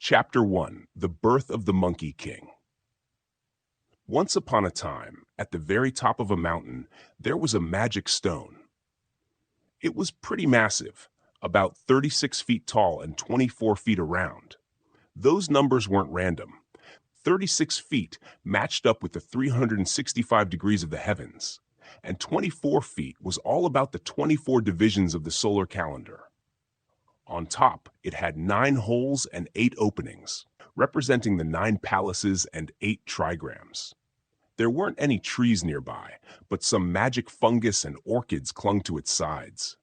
Chapter 1: The Birth of the Monkey King. Once upon a time, at the very top of a mountain, there was a magic stone. It was pretty massive, about 36 feet tall and 24 feet around. Those numbers weren't random. 36 feet matched up with the 365 degrees of the heavens, and 24 feet was all about the 24 divisions of the solar calendar. On top, it had 9 holes and 8 openings, representing the 9 palaces and 8 trigrams. There weren't any trees nearby, but some magic fungus and orchids clung to its sides.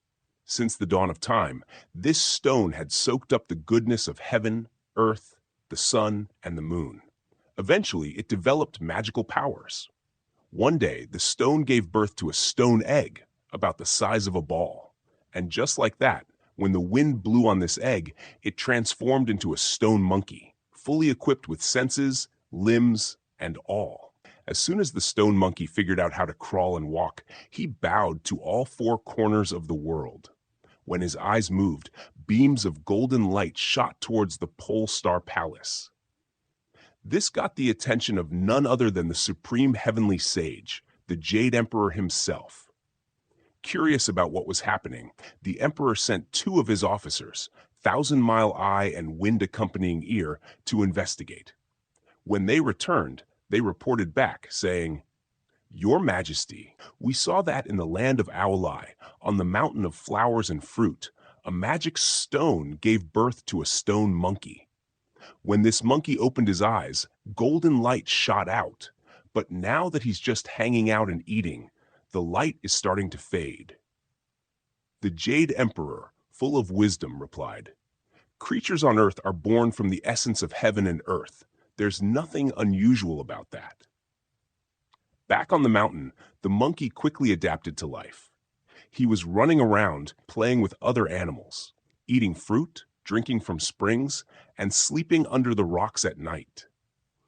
Since the dawn of time, this stone had soaked up the goodness of heaven, earth, the sun, and the moon. Eventually, it developed magical powers. One day, the stone gave birth to a stone egg, about the size of a ball. And just like that, when the wind blew on this egg, it transformed into a stone monkey, fully equipped with senses, limbs, and all. As soon as the stone monkey figured out how to crawl and walk, he bowed to all 4 corners of the world. When his eyes moved, beams of golden light shot towards the Pole Star Palace. This got the attention of none other than the supreme heavenly sage, the Jade Emperor himself. Curious about what was happening, the emperor sent 2 of his officers, Thousand-Mile Eye and Wind-Accompanying Ear, to investigate. When they returned, they reported back, saying, "Your Majesty, we saw that in the land of Owleye, on the mountain of flowers and fruit, a magic stone gave birth to a stone monkey. When this monkey opened his eyes, golden light shot out, but now that he's just hanging out and eating, the light is starting to fade." The Jade Emperor, full of wisdom, replied, "Creatures on earth are born from the essence of heaven and earth. There's nothing unusual about that." Back on the mountain, the monkey quickly adapted to life. He was running around, playing with other animals, eating fruit, drinking from springs, and sleeping under the rocks at night.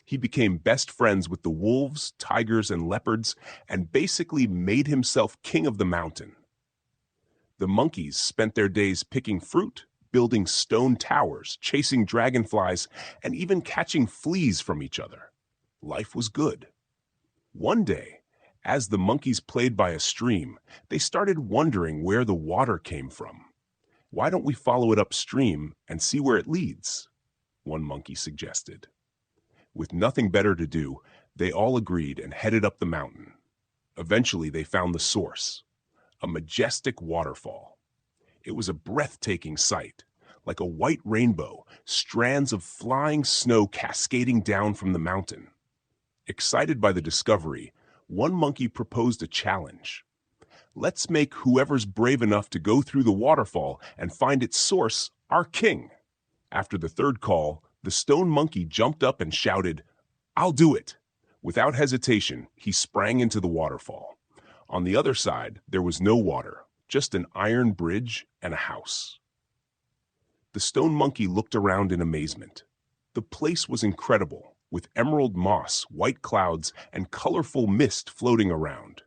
He became best friends with the wolves, tigers, and leopards, and basically made himself king of the mountain. The monkeys spent their days picking fruit, building stone towers, chasing dragonflies, and even catching fleas from each other. Life was good. One day, as the monkeys played by a stream, they started wondering where the water came from. "Why don't we follow it upstream and see where it leads?" one monkey suggested. With nothing better to do, they all agreed and headed up the mountain. Eventually, they found the source, a majestic waterfall. It was a breathtaking sight, like a white rainbow, strands of flying snow cascading down from the mountain. Excited by the discovery, one monkey proposed a challenge. "Let's make whoever's brave enough to go through the waterfall and find its source our king." After the third call, the stone monkey jumped up and shouted, "I'll do it." Without hesitation, he sprang into the waterfall. On the other side, there was no water, just an iron bridge and a house. The stone monkey looked around in amazement. The place was incredible, with emerald moss, white clouds, and colorful mist floating around.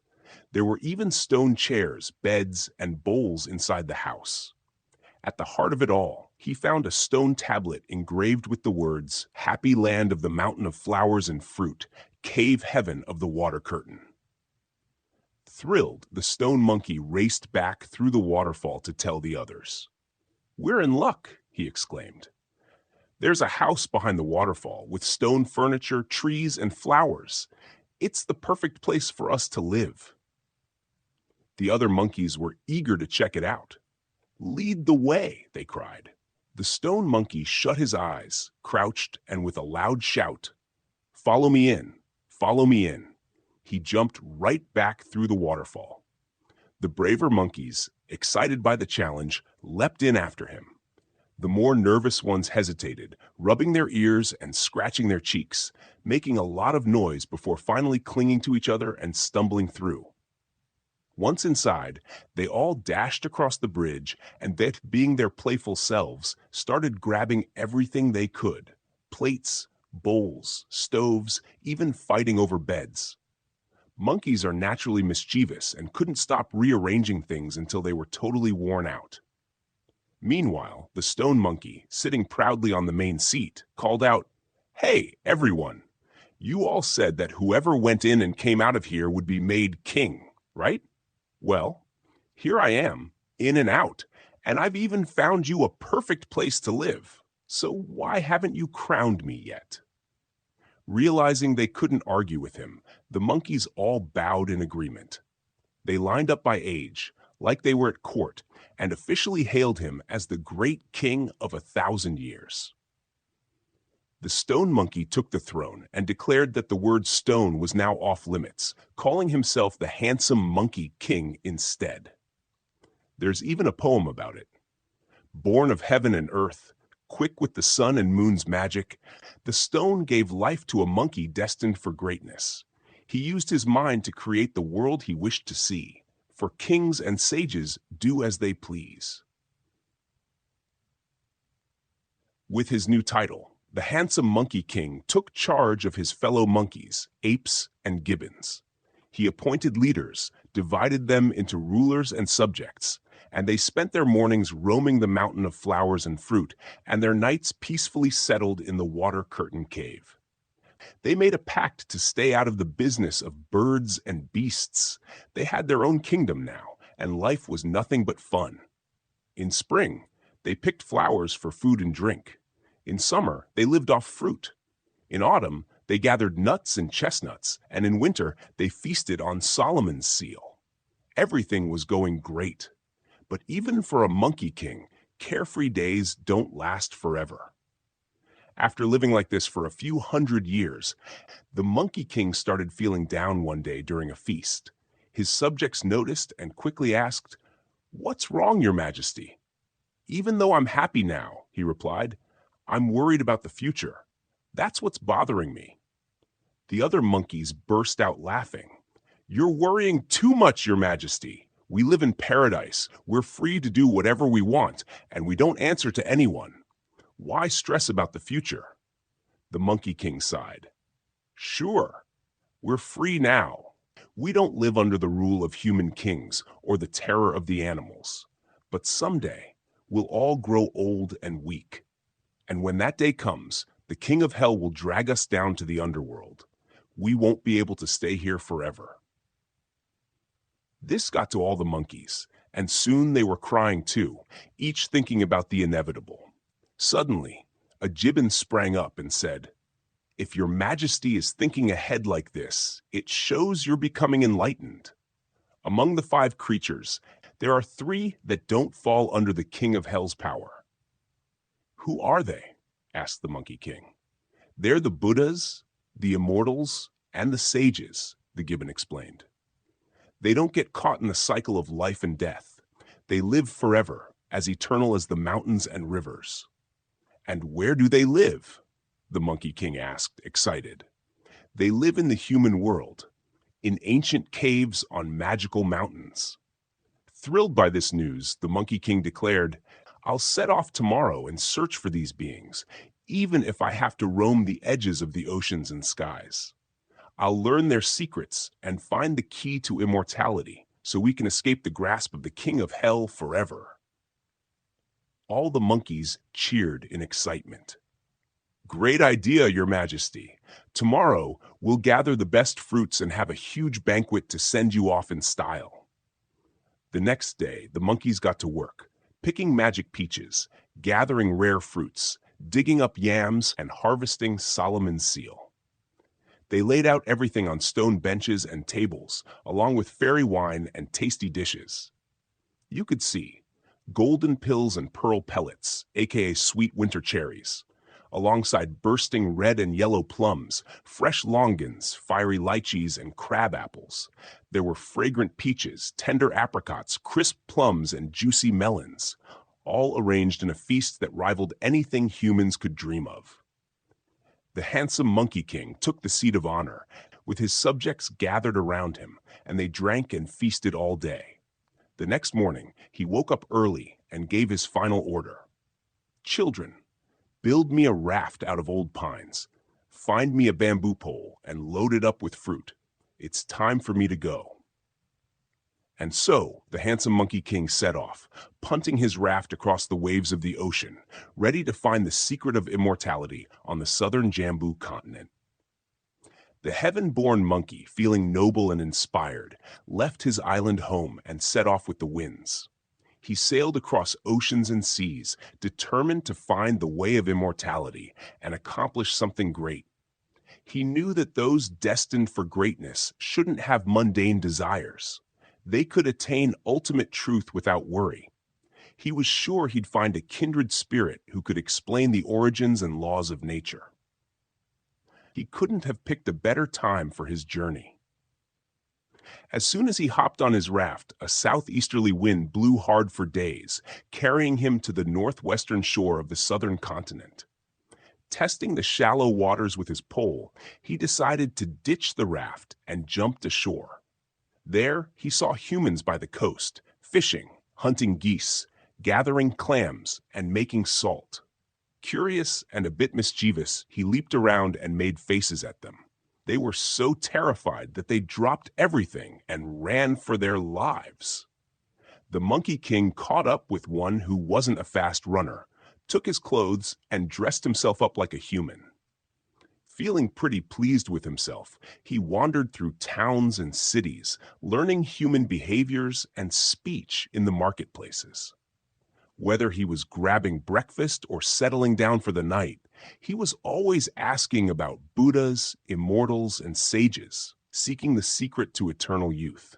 There were even stone chairs, beds, and bowls inside the house. At the heart of it all, he found a stone tablet engraved with the words, "Happy land of the mountain of flowers and fruit, cave heaven of the water curtain." Thrilled, the stone monkey raced back through the waterfall to tell the others. "We're in luck," he exclaimed. "There's a house behind the waterfall with stone furniture, trees, and flowers. It's the perfect place for us to live." The other monkeys were eager to check it out. "Lead the way," they cried. The stone monkey shut his eyes, crouched, and with a loud shout, "Follow me in, follow me in," he jumped right back through the waterfall. The braver monkeys, excited by the challenge, leapt in after him. The more nervous ones hesitated, rubbing their ears and scratching their cheeks, making a lot of noise before finally clinging to each other and stumbling through. Once inside, they all dashed across the bridge and, that being their playful selves, started grabbing everything they could: plates, bowls, stoves, even fighting over beds. Monkeys are naturally mischievous and couldn't stop rearranging things until they were totally worn out. Meanwhile, the stone monkey, sitting proudly on the main seat, called out, "Hey, everyone! You all said that whoever went in and came out of here would be made king, right? Well, here I am, in and out, and I've even found you a perfect place to live. So why haven't you crowned me yet?" Realizing they couldn't argue with him, the monkeys all bowed in agreement. They lined up by age, like they were at court, and officially hailed him as the great king of 1,000 years. The stone monkey took the throne and declared that the word stone was now off limits, calling himself the handsome monkey king instead. There's even a poem about it. Born of heaven and earth, quick with the sun and moon's magic, the stone gave life to a monkey destined for greatness. He used his mind to create the world he wished to see, for kings and sages do as they please. With his new title, the handsome Monkey King took charge of his fellow monkeys, apes and gibbons. He appointed leaders, divided them into rulers and subjects, and they spent their mornings roaming the mountain of flowers and fruit, and their nights peacefully settled in the water-curtained cave. They made a pact to stay out of the business of birds and beasts. They had their own kingdom now, and life was nothing but fun. In spring, they picked flowers for food and drink. In summer, they lived off fruit. In autumn, they gathered nuts and chestnuts, and in winter, they feasted on Solomon's seal. Everything was going great. But even for a monkey king, carefree days don't last forever. After living like this for a few hundred years, the Monkey King started feeling down one day during a feast. His subjects noticed and quickly asked, "What's wrong, Your Majesty?" "Even though I'm happy now," he replied, "I'm worried about the future. That's what's bothering me." The other monkeys burst out laughing. "You're worrying too much, Your Majesty. We live in paradise. We're free to do whatever we want, and we don't answer to anyone. Why stress about the future?" The Monkey King sighed. "Sure, we're free now. We don't live under the rule of human kings or the terror of the animals. But someday, we'll all grow old and weak. And when that day comes, the King of Hell will drag us down to the underworld. We won't be able to stay here forever." This got to all the monkeys, and soon they were crying too, each thinking about the inevitable. Suddenly, a gibbon sprang up and said, "If Your Majesty is thinking ahead like this, it shows you're becoming enlightened. Among the 5 creatures, there are 3 that don't fall under the King of Hell's power." "Who are they?" asked the Monkey King. "They're the Buddhas, the immortals, and the sages," the gibbon explained. "They don't get caught in the cycle of life and death. They live forever, as eternal as the mountains and rivers." "And where do they live?" the Monkey King asked, excited. "They live in the human world, in ancient caves on magical mountains." Thrilled by this news, the Monkey King declared, "I'll set off tomorrow and search for these beings, even if I have to roam the edges of the oceans and skies. I'll learn their secrets and find the key to immortality, so we can escape the grasp of the King of Hell forever." All the monkeys cheered in excitement. "Great idea, Your Majesty. Tomorrow, we'll gather the best fruits and have a huge banquet to send you off in style." The next day, the monkeys got to work, picking magic peaches, gathering rare fruits, digging up yams, and harvesting Solomon's seal. They laid out everything on stone benches and tables, along with fairy wine and tasty dishes. You could see golden pills and pearl pellets, aka sweet winter cherries, alongside bursting red and yellow plums, fresh longans, fiery lychees, and crab apples. There were fragrant peaches, tender apricots, crisp plums, and juicy melons, all arranged in a feast that rivaled anything humans could dream of. The handsome Monkey King took the seat of honor, with his subjects gathered around him, and they drank and feasted all day. The next morning, he woke up early and gave his final order. "Children, build me a raft out of old pines. Find me a bamboo pole and load it up with fruit. It's time for me to go." And so the handsome Monkey King set off, punting his raft across the waves of the ocean, ready to find the secret of immortality on the southern Jambu continent. The heaven-born monkey, feeling noble and inspired, left his island home and set off with the winds. He sailed across oceans and seas, determined to find the way of immortality and accomplish something great. He knew that those destined for greatness shouldn't have mundane desires. They could attain ultimate truth without worry. He was sure he'd find a kindred spirit who could explain the origins and laws of nature. He couldn't have picked a better time for his journey. As soon as he hopped on his raft, a southeasterly wind blew hard for days, carrying him to the northwestern shore of the southern continent. Testing the shallow waters with his pole, he decided to ditch the raft and jumped ashore. There, he saw humans by the coast, fishing, hunting geese, gathering clams, and making salt. Curious and a bit mischievous, he leaped around and made faces at them. They were so terrified that they dropped everything and ran for their lives. The Monkey King caught up with one who wasn't a fast runner, took his clothes, and dressed himself up like a human. Feeling pretty pleased with himself, he wandered through towns and cities, learning human behaviors and speech in the marketplaces. Whether he was grabbing breakfast or settling down for the night, he was always asking about Buddhas, immortals, and sages, seeking the secret to eternal youth.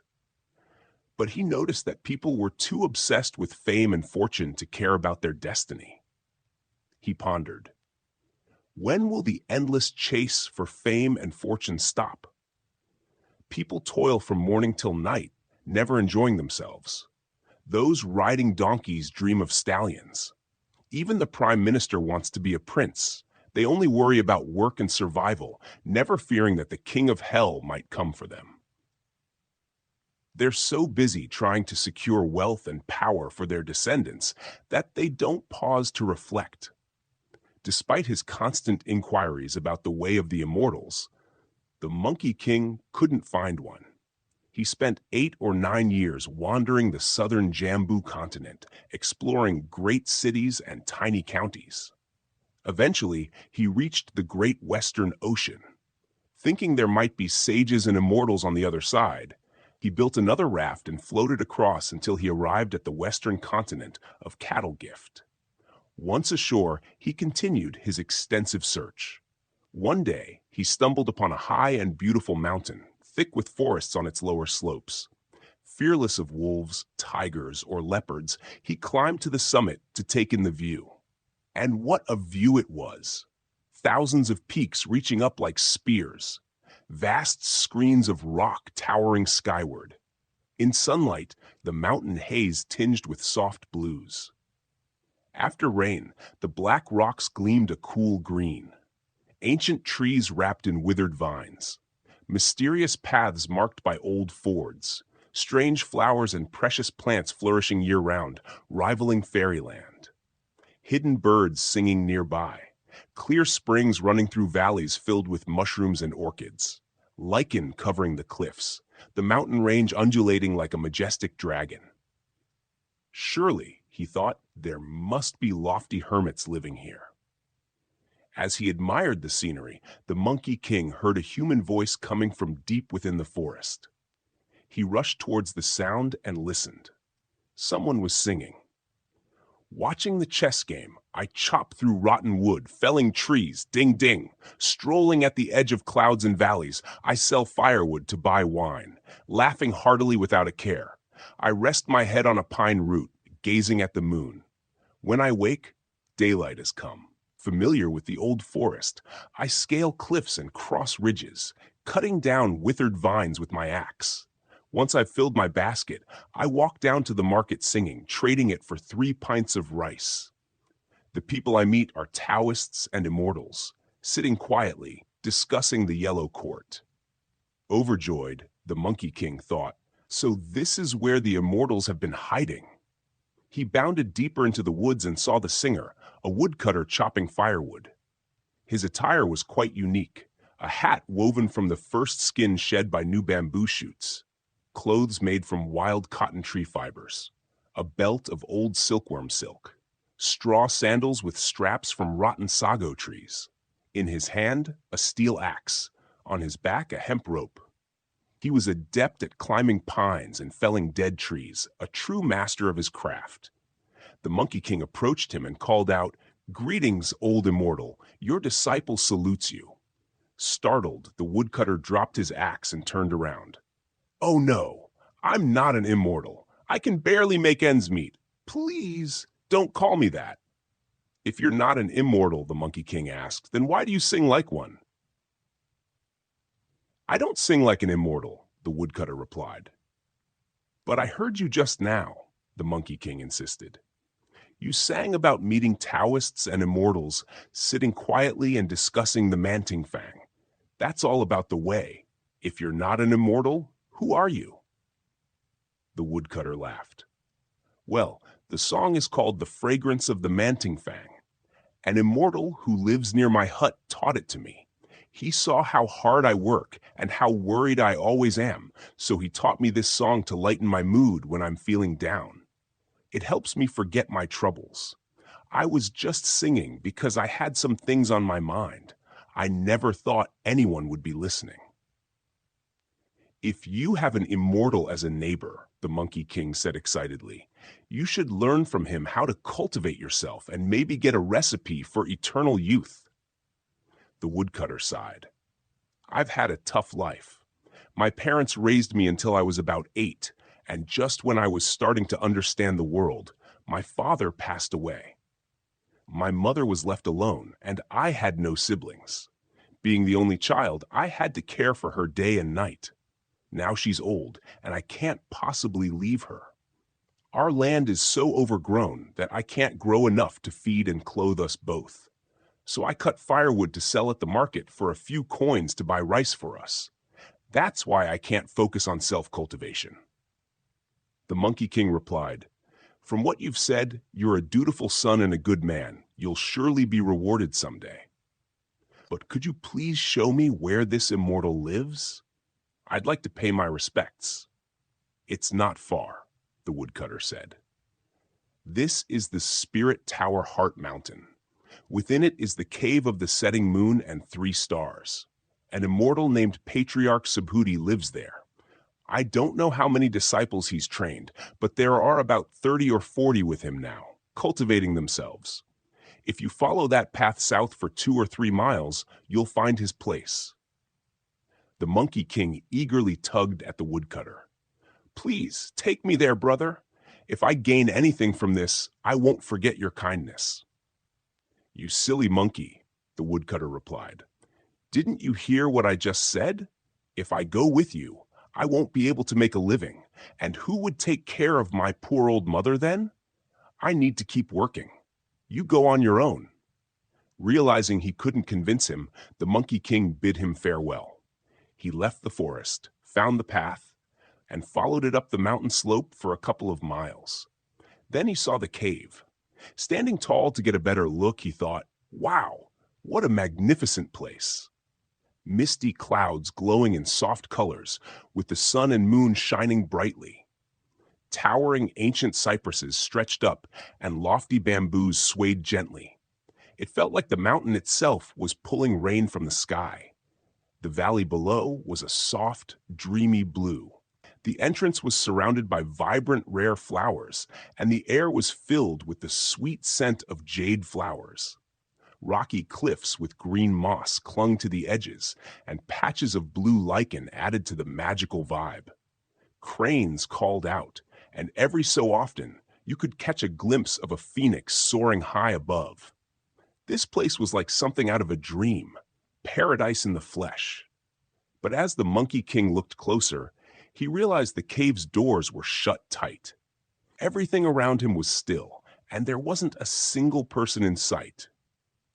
But he noticed that people were too obsessed with fame and fortune to care about their destiny. He pondered, when will the endless chase for fame and fortune stop? People toil from morning till night, never enjoying themselves. Those riding donkeys dream of stallions. Even the prime minister wants to be a prince. They only worry about work and survival, never fearing that the king of hell might come for them. They're so busy trying to secure wealth and power for their descendants that they don't pause to reflect. Despite his constant inquiries about the way of the immortals, the Monkey King couldn't find one. He spent 8 or 9 years wandering the southern Jambu continent, exploring great cities and tiny counties. Eventually, he reached the great Western Ocean. Thinking there might be sages and immortals on the other side, he built another raft and floated across until he arrived at the western continent of Cattle Gift. Once ashore, he continued his extensive search. One day, he stumbled upon a high and beautiful mountain, thick with forests on its lower slopes. Fearless of wolves, tigers, or leopards, he climbed to the summit to take in the view. And what a view it was! Thousands of peaks reaching up like spears. Vast screens of rock towering skyward. In sunlight, the mountain haze tinged with soft blues. After rain, the black rocks gleamed a cool green. Ancient trees wrapped in withered vines. Mysterious paths marked by old fords. Strange flowers and precious plants flourishing year-round, rivaling fairyland. Hidden birds singing nearby. Clear springs running through valleys filled with mushrooms and orchids. Lichen covering the cliffs, the mountain range undulating like a majestic dragon. Surely, he thought, there must be lofty hermits living here. As he admired the scenery, the Monkey King heard a human voice coming from deep within the forest. He rushed towards the sound and listened. Someone was singing. Watching the chess game, I chop through rotten wood, felling trees, ding ding. Strolling at the edge of clouds and valleys, I sell firewood to buy wine. Laughing heartily without a care, I rest my head on a pine root, gazing at the moon. When I wake, daylight has come. Familiar with the old forest, I scale cliffs and cross ridges, cutting down withered vines with my axe. Once I've filled my basket, I walk down to the market singing, trading it for 3 pints of rice. The people I meet are Taoists and immortals, sitting quietly, discussing the yellow court. Overjoyed, the Monkey King thought, so this is where the immortals have been hiding. He bounded deeper into the woods and saw the singer, a woodcutter chopping firewood. His attire was quite unique, a hat woven from the first skin shed by new bamboo shoots. clothes made from wild cotton tree fibers, a belt of old silkworm silk, straw sandals with straps from rotten sago trees. In his hand, a steel axe, on his back a hemp rope. He was adept at climbing pines and felling dead trees, a true master of his craft. The Monkey King approached him and called out, "Greetings, old immortal, your disciple salutes you." Startled, the woodcutter dropped his axe and turned around. "Oh no, I'm not an immortal. I can barely make ends meet. Please, don't call me that." "If you're not an immortal," the Monkey King asked, "then why do you sing like one?" "I don't sing like an immortal," the woodcutter replied. "But I heard you just now," the Monkey King insisted. "You sang about meeting Taoists and immortals, sitting quietly and discussing the Manting Fang. That's all about the way. If you're not an immortal, who are you?" The woodcutter laughed. "Well, the song is called The Fragrance of the Manting Fang. An immortal who lives near my hut taught it to me. He saw how hard I work and how worried I always am, so he taught me this song to lighten my mood when I'm feeling down. It helps me forget my troubles. I was just singing because I had some things on my mind. I never thought anyone would be listening." "If you have an immortal as a neighbor," the Monkey King said excitedly, "you should learn from him how to cultivate yourself and maybe get a recipe for eternal youth." The woodcutter sighed. "I've had a tough life. My parents raised me until I was about 8, and just when I was starting to understand the world, my father passed away. My mother was left alone, and I had no siblings. Being the only child, I had to care for her day and night. Now she's old, and I can't possibly leave her. Our land is so overgrown that I can't grow enough to feed and clothe us both. So I cut firewood to sell at the market for a few coins to buy rice for us. That's why I can't focus on self-cultivation." The Monkey King replied, "From what you've said, you're a dutiful son and a good man. You'll surely be rewarded someday. But could you please show me where this immortal lives? I'd like to pay my respects." "It's not far," the woodcutter said. "This is the Spirit Tower Heart Mountain. Within it is the Cave of the Setting Moon and 3 Stars. An immortal named Patriarch Subhuti lives there. I don't know how many disciples he's trained, but there are about 30 or 40 with him now, cultivating themselves. If you follow that path south for 2 or 3 miles, you'll find his place." The Monkey King eagerly tugged at the woodcutter. "Please, take me there, brother. If I gain anything from this, I won't forget your kindness." "You silly monkey," the woodcutter replied. "Didn't you hear what I just said? If I go with you, I won't be able to make a living, and who would take care of my poor old mother then? I need to keep working. You go on your own." Realizing he couldn't convince him, the Monkey King bid him farewell. He left the forest, found the path, and followed it up the mountain slope for a couple of miles. Then he saw the cave. Standing tall to get a better look, he thought, "Wow, what a magnificent place." Misty clouds glowing in soft colors, with the sun and moon shining brightly. Towering ancient cypresses stretched up, and lofty bamboos swayed gently. It felt like the mountain itself was pulling rain from the sky. The valley below was a soft, dreamy blue. The entrance was surrounded by vibrant, rare flowers, and the air was filled with the sweet scent of jade flowers. Rocky cliffs with green moss clung to the edges, and patches of blue lichen added to the magical vibe. Cranes called out, and every so often you could catch a glimpse of a phoenix soaring high above. This place was like something out of a dream, paradise in the flesh. But as the Monkey King looked closer, he realized the cave's doors were shut tight. Everything around him was still, and there wasn't a single person in sight.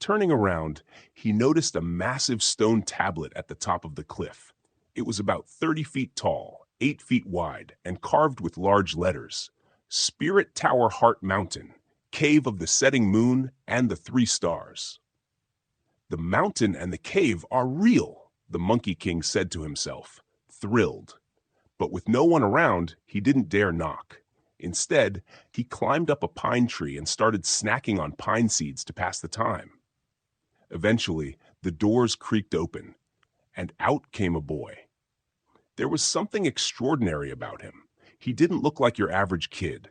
Turning around, he noticed a massive stone tablet at the top of the cliff. It was about 30 feet tall, 8 feet wide, and carved with large letters. Spirit Tower Heart Mountain, Cave of the Setting Moon and the 3 Stars. "The mountain and the cave are real," the Monkey King said to himself, thrilled. But with no one around, he didn't dare knock. Instead, he climbed up a pine tree and started snacking on pine seeds to pass the time. Eventually, the doors creaked open, and out came a boy. There was something extraordinary about him. He didn't look like your average kid.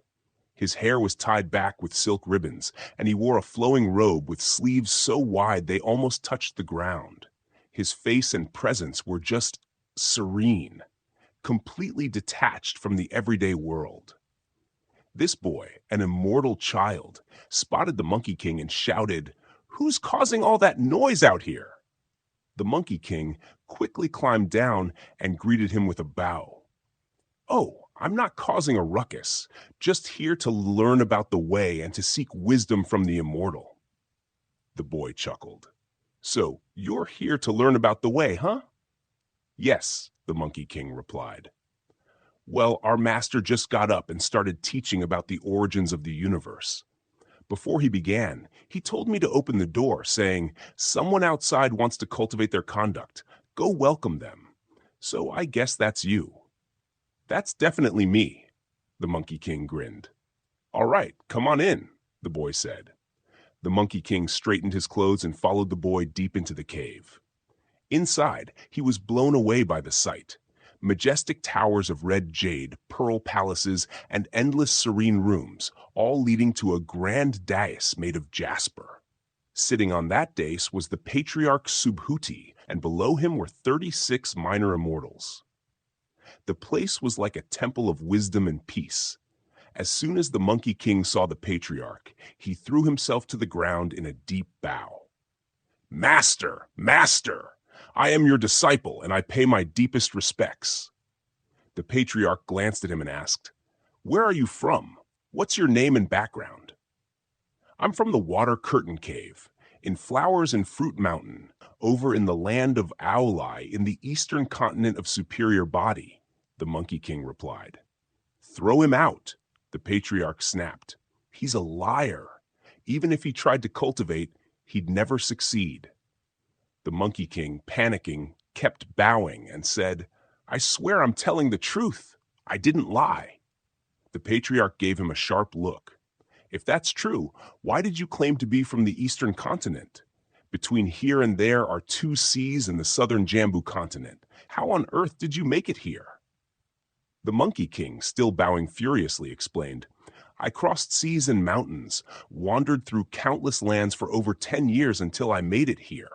His hair was tied back with silk ribbons, and he wore a flowing robe with sleeves so wide they almost touched the ground. His face and presence were just serene, completely detached from the everyday world. This boy, an immortal child, spotted the Monkey King and shouted, "Who's causing all that noise out here?" The Monkey King quickly climbed down and greeted him with a bow. "Oh, I'm not causing a ruckus, just here to learn about the way and to seek wisdom from the immortal." The boy chuckled. "So, you're here to learn about the way, huh?" "Yes," the Monkey King replied. "Well, our master just got up and started teaching about the origins of the universe. Before he began, he told me to open the door, saying, 'Someone outside wants to cultivate their conduct. Go welcome them.' So I guess that's you." "That's definitely me," the Monkey King grinned. "All right, come on in," the boy said. The Monkey King straightened his clothes and followed the boy deep into the cave. Inside, he was blown away by the sight. Majestic towers of red jade, pearl palaces, and endless serene rooms, all leading to a grand dais made of jasper. Sitting on that dais was the patriarch Subhuti, and below him were 36 minor immortals. The place was like a temple of wisdom and peace. As soon as the Monkey King saw the patriarch, he threw himself to the ground in a deep bow. "Master, master! I am your disciple, and I pay my deepest respects." The patriarch glanced at him and asked, "Where are you from? What's your name and background?" "I'm from the Water Curtain Cave, in Flowers and Fruit Mountain, over in the land of Aulai in the eastern continent of Superior Body," the Monkey King replied. "Throw him out," the patriarch snapped. "He's a liar. Even if he tried to cultivate, he'd never succeed." The Monkey King, panicking, kept bowing and said, "I swear I'm telling the truth. I didn't lie." The patriarch gave him a sharp look. "If that's true, why did you claim to be from the eastern continent? Between here and there are 2 seas and the southern Jambu continent. How on earth did you make it here?" The Monkey King, still bowing furiously, explained, "I crossed seas and mountains, wandered through countless lands for over 10 years until I made it here."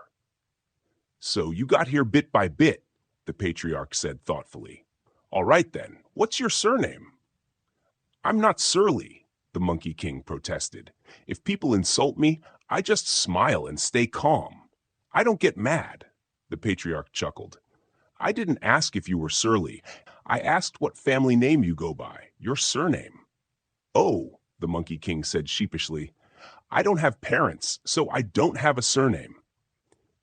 "So you got here bit by bit," the patriarch said thoughtfully. "All right then, what's your surname?" "I'm not surly," the Monkey King protested. "If people insult me, I just smile and stay calm. I don't get mad." The patriarch chuckled. "I didn't ask if you were surly. I asked what family name you go by, your surname." "Oh," the Monkey King said sheepishly, "I don't have parents, so I don't have a surname."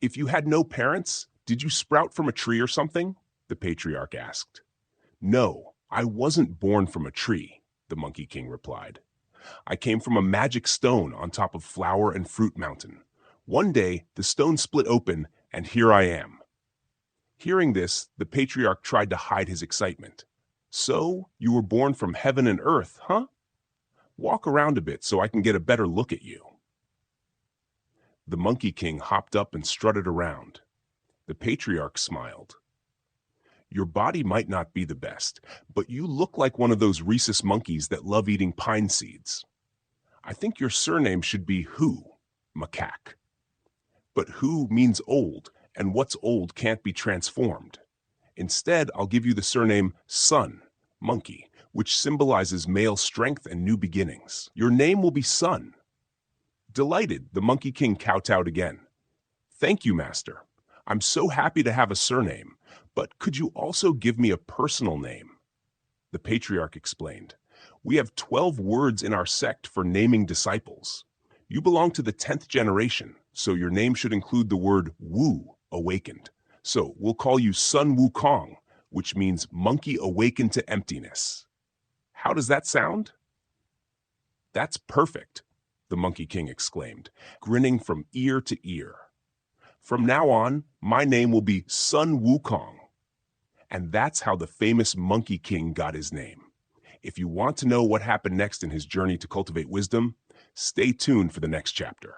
"If you had no parents, did you sprout from a tree or something?" the patriarch asked. "No, I wasn't born from a tree," the Monkey King replied. "I came from a magic stone on top of Flower and Fruit Mountain. One day, the stone split open, and here I am." Hearing this, the patriarch tried to hide his excitement. "So, you were born from heaven and earth, huh? Walk around a bit so I can get a better look at you." The Monkey King hopped up and strutted around. The patriarch smiled. "Your body might not be the best, but you look like one of those rhesus monkeys that love eating pine seeds. I think your surname should be Hu, macaque. But Hu means old, and what's old can't be transformed. Instead, I'll give you the surname Sun, monkey, which symbolizes male strength and new beginnings. Your name will be Sun." Delighted, the Monkey King kowtowed again. "Thank you, master. I'm so happy to have a surname, but could you also give me a personal name?" The patriarch explained, "We have 12 words in our sect for naming disciples. You belong to the 10th generation, so your name should include the word Wu, awakened. So we'll call you Sun Wukong, which means monkey awakened to emptiness. How does that sound?" "That's perfect," the Monkey King exclaimed, grinning from ear to ear. "From now on, my name will be Sun Wukong." And that's how the famous Monkey King got his name. If you want to know what happened next in his journey to cultivate wisdom, stay tuned for the next chapter.